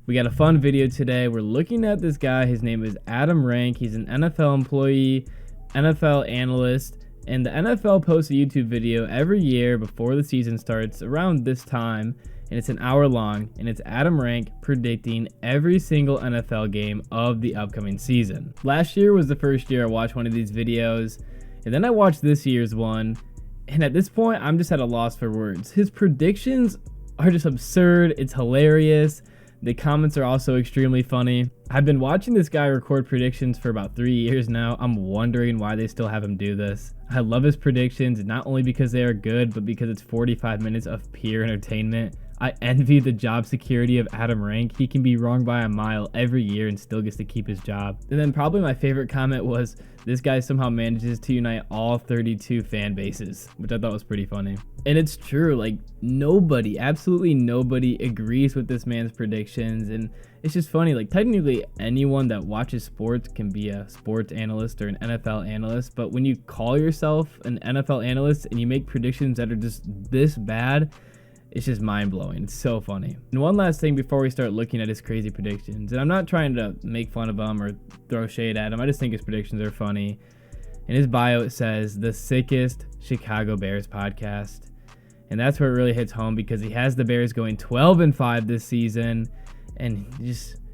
We got a fun video today. We're looking at this guy. His name is Adam Rank. He's an NFL employee, NFL analyst, and the NFL posts a YouTube video every year before the season starts around this time, and it's an hour long, and it's Adam Rank predicting every single NFL game of the upcoming season. Last year was the first year I watched one of these videos, and then I watched this year's one, and at this point, I'm just at a loss for words. His predictions are just absurd. It's hilarious. The comments are also extremely funny. I've been watching this guy record predictions for about 3 years now. I'm wondering why they still have him do this. I love his predictions, not only because they are good, but because it's 45 minutes of pure entertainment. I envy the job security of Adam Rank. He can be wrong by a mile every year and still gets to keep his job. And then probably my favorite comment was, this guy somehow manages to unite all 32 fan bases, which I thought was pretty funny. And it's true, like nobody, absolutely nobody agrees with this man's predictions. And it's just funny, like technically anyone that watches sports can be a sports analyst or an NFL analyst, but when you call yourself an NFL analyst and you make predictions that are just this bad, it's just mind-blowing. It's so funny. And one last thing before we start looking at his crazy predictions, and I'm not trying to make fun of him or throw shade at him, I just think his predictions are funny. In his bio it says the sickest Chicago Bears podcast, and that's where it really hits home because he has the Bears going 12-5 this season, and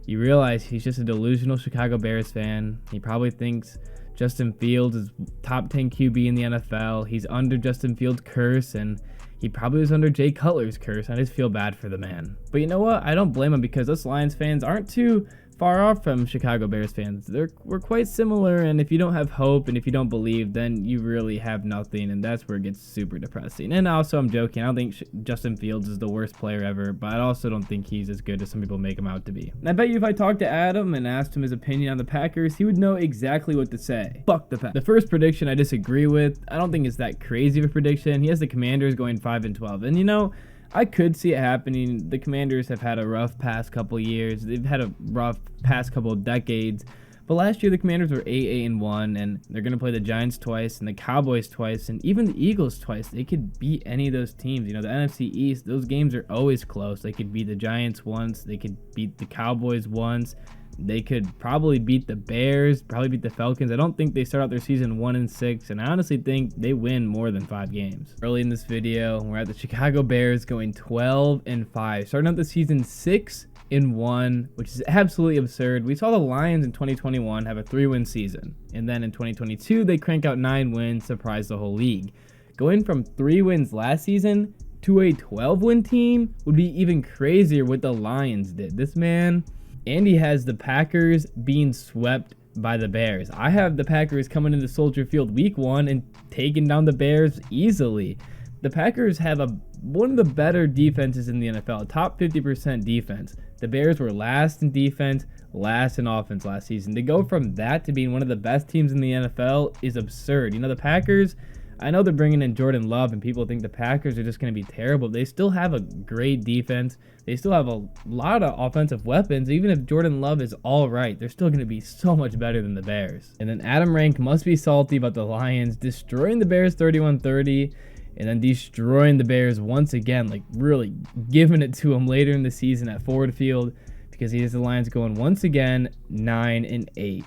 you realize he's just a delusional Chicago Bears fan. He probably thinks Justin Fields is top 10 QB in the NFL. He's under Justin Fields' curse, and he probably was under Jay Cutler's curse. I just feel bad for the man. But you know what? I don't blame him because us Lions fans aren't too far off from Chicago Bears fans. We're quite similar, and if you don't have hope and if you don't believe, then you really have nothing, and that's where it gets super depressing. And also, I'm joking. I don't think Justin Fields is the worst player ever, but I also don't think he's as good as some people make him out to be. And I bet you if I talked to Adam and asked him his opinion on the Packers, he would know exactly what to say. Fuck the Packers. The first prediction I disagree with. I don't think it's that crazy of a prediction. He has the Commanders going 5-12, and you know, I could see it happening. The Commanders have had a rough past couple years. They've had a rough past couple of decades. But last year, the Commanders were 8-1, and they're going to play the Giants twice and the Cowboys twice and even the Eagles twice. They could beat any of those teams. You know, the NFC East, those games are always close. They could beat the Giants once. They could beat the Cowboys once. They could probably beat the Bears, probably beat the Falcons. I don't think they start out their season 1-6, and I honestly think they win more than 5 games. Early in this video, we're at the Chicago Bears going 12-5, starting out the season 6-1, which is absolutely absurd. We saw the Lions in 2021 have a 3-win season, and then in 2022 they crank out 9 wins, surprise the whole league. Going from 3 wins last season to a 12-win team would be even crazier what the Lions did. This man. And he has the Packers being swept by the Bears. I have the Packers coming into Soldier Field week 1 and taking down the Bears easily. The Packers have one of the better defenses in the NFL, top 50% defense. The Bears were last in defense, last in offense last season. To go from that to being one of the best teams in the NFL is absurd. You know, the Packers, I know they're bringing in Jordan Love, and people think the Packers are just going to be terrible. They still have a great defense. They still have a lot of offensive weapons. Even if Jordan Love is all right, they're still going to be so much better than the Bears. And then Adam Rank must be salty about the Lions destroying the Bears 31-30 and then destroying the Bears once again, like really giving it to them later in the season at Ford Field because he has the Lions going once again 9-8.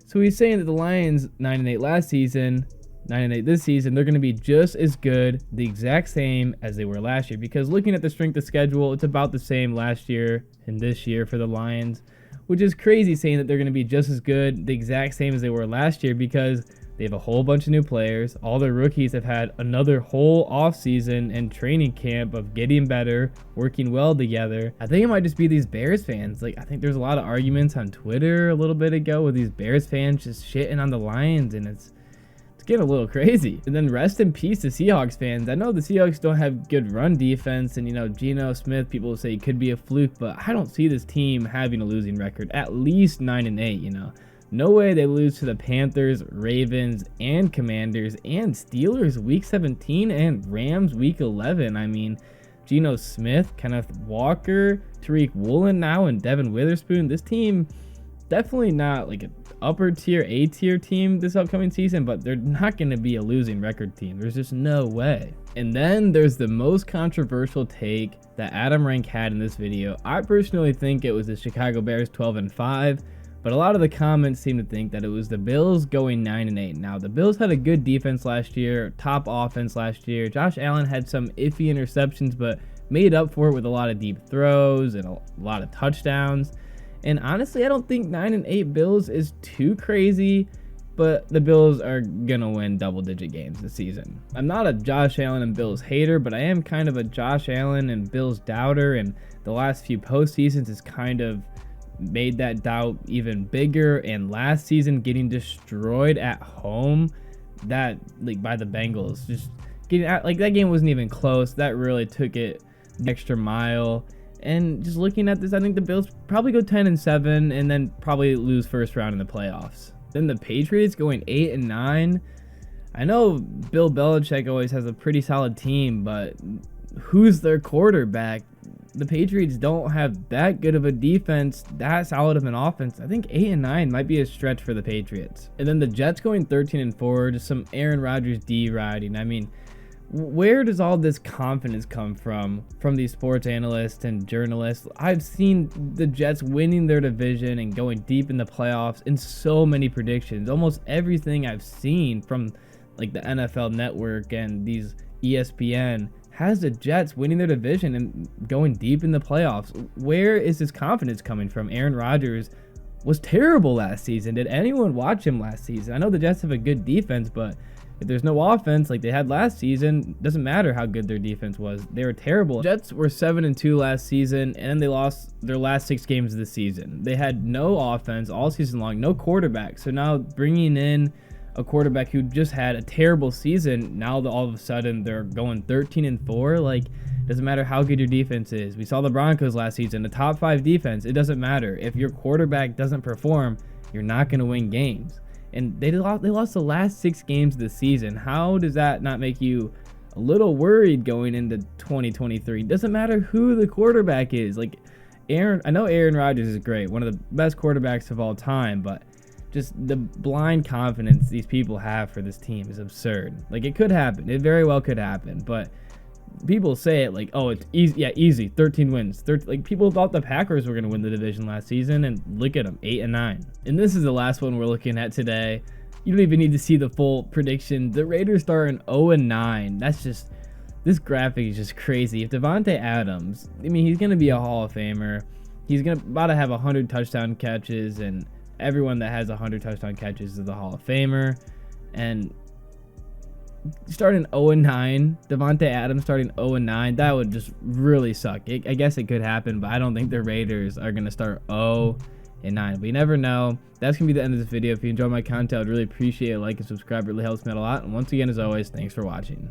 So he's saying that the Lions 9-8 last season, 9-8 this season, they're going to be just as good, the exact same as they were last year. Because looking at the strength of schedule, it's about the same last year and this year for the Lions, which is crazy saying that they're going to be just as good, the exact same as they were last year, because they have a whole bunch of new players. All their rookies have had another whole offseason and training camp of getting better, working well together. I think it might just be these Bears fans. Like, I think there's a lot of arguments on Twitter a little bit ago with these Bears fans just shitting on the Lions, and it's getting a little crazy. And then rest in peace to Seahawks fans. I know the Seahawks don't have good run defense, and you know, Geno Smith, people say it could be a fluke, but I don't see this team having a losing record, at least 9-8. You know, no way they lose to the Panthers, Ravens, and Commanders, and Steelers week 17 and Rams week 11. I mean, Geno Smith, Kenneth Walker, Tariq Woolen now, and Devin Witherspoon. This team definitely not like an upper tier, A tier team this upcoming season, but they're not going to be a losing record team. There's just no way. And then there's the most controversial take that Adam Rank had in this video. I personally think it was the Chicago Bears 12-5, but a lot of the comments seem to think that it was the Bills going 9-8. Now, the Bills had a good defense last year, top offense last year. Josh Allen had some iffy interceptions, but made up for it with a lot of deep throws and a lot of touchdowns. And honestly, I don't think 9-8 Bills is too crazy, but the Bills are gonna win double-digit games this season. I'm not a Josh Allen and Bills hater, but I am kind of a Josh Allen and Bills doubter, and the last few postseasons has kind of made that doubt even bigger. And last season, getting destroyed at home, that like by the Bengals, just getting out, like that game wasn't even close. That really took it the extra mile. And just looking at this, I think the Bills probably go 10-7 and then probably lose first round in the playoffs. Then the Patriots going 8-9. I know Bill Belichick always has a pretty solid team, but who's their quarterback? The Patriots don't have that good of a defense, that solid of an offense. I think 8-9 might be a stretch for the Patriots. And then the Jets going 13-4, just some Aaron Rodgers D riding. I mean, where does all this confidence come from these sports analysts and journalists? I've seen the Jets winning their division and going deep in the playoffs in so many predictions. Almost everything I've seen from like the NFL Network and these ESPN has the Jets winning their division and going deep in the playoffs. Where is this confidence coming from? Aaron Rodgers was terrible last season. Did anyone watch him last season? I know the Jets have a good defense, but if there's no offense like they had last season, doesn't matter how good their defense was. They were terrible. Jets were 7-2 last season, and they lost their last 6 games of the season. They had no offense all season long, no quarterback. So now bringing in a quarterback who just had a terrible season, now all of a sudden they're going 13-4. Like, doesn't matter how good your defense is. We saw the Broncos last season, a top 5 defense. It doesn't matter. If your quarterback doesn't perform, you're not going to win games. And they lost the last 6 games of the season. How does that not make you a little worried going into 2023? Doesn't matter who the quarterback is. Like I know Aaron Rodgers is great, one of the best quarterbacks of all time, but just the blind confidence these people have for this team is absurd. Like, it could happen. It very well could happen, but people say it like, oh, it's easy. Yeah, easy. 13 wins. Like, people thought the Packers were going to win the division last season, and look at them, 8-9. And this is the last one we're looking at today. You don't even need to see the full prediction. The Raiders start in 0-9. That's just, this graphic is just crazy. If Davante Adams, I mean, he's going to be a Hall of Famer. He's about to have 100 touchdown catches, and everyone that has 100 touchdown catches is the Hall of Famer. And starting 0-9, Davante Adams starting 0-9, that would just really suck. I guess it could happen, but I don't think the Raiders are going to start 0-9. But you never know. That's going to be the end of this video. If you enjoyed my content, I'd really appreciate a like and subscribe. It really helps me out a lot. And once again, as always, thanks for watching.